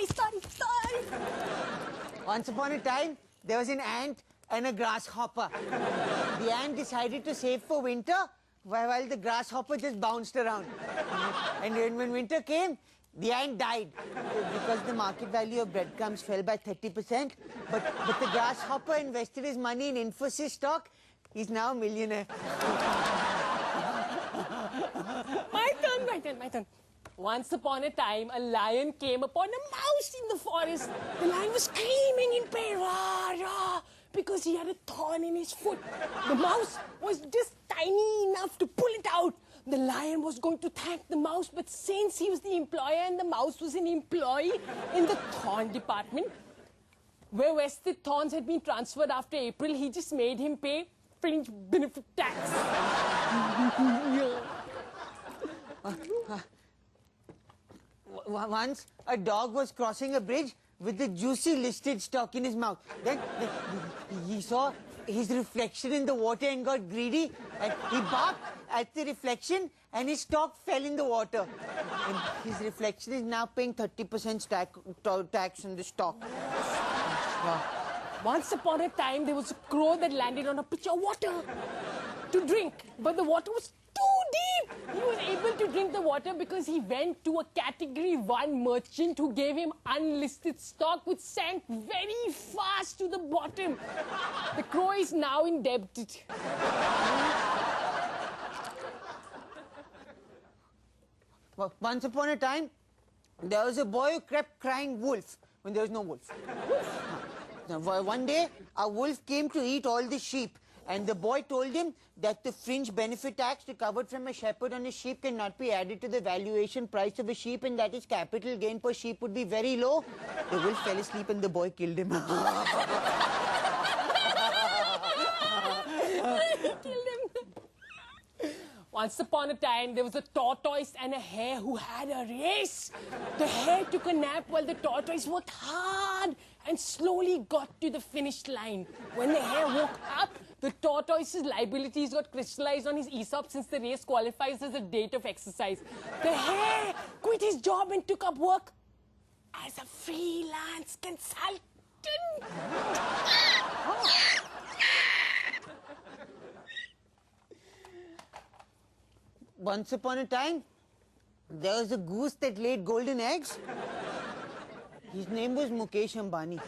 Sorry. Once upon a time, there was an ant and a grasshopper. The ant decided to save for winter, while the grasshopper just bounced around. And then when winter came, the ant died because the market value of breadcrumbs fell by 30%. But the grasshopper invested his money in Infosys stock. He's now a millionaire. My turn. Once upon a time, a lion came upon a mouse in the forest. The lion was screaming in pain, rah, rah, because he had a thorn in his foot. The mouse was just tiny enough to pull it out. The lion was going to thank the mouse, but since he was the employer and the mouse was an employee in the thorn department, where vested thorns had been transferred after April, he just made him pay fringe benefit tax. Once, a dog was crossing a bridge with the juicy listed stock in his mouth. Then he saw his reflection in the water and got greedy. And he barked at the reflection and his stock fell in the water. And his reflection is now paying 30% tax on the stock. Once upon a time, there was a crow that landed on a pitcher of water to drink. But the water was too deep. He was able to drink the water because he went to a Category 1 merchant who gave him unlisted stock which sank very fast to the bottom. The crow is now indebted. Once upon a time, there was a boy who kept crying wolf when there was no wolf. Now, one day, a wolf came to eat all the sheep, and the boy told him that the fringe benefit tax recovered from a shepherd on a sheep cannot be added to the valuation price of a sheep, and that his capital gain per sheep would be very low. The wolf fell asleep and the boy killed him. Once upon a time, there was a tortoise and a hare who had a race. The hare took a nap while the tortoise worked hard and slowly got to the finish line. When the hare woke up, the tortoise's liabilities got crystallized on his ESOP since the race qualifies as a date of exercise. The hare quit his job and took up work as a freelance consultant. Once upon a time, there was a goose that laid golden eggs. His name was Mukesh Ambani.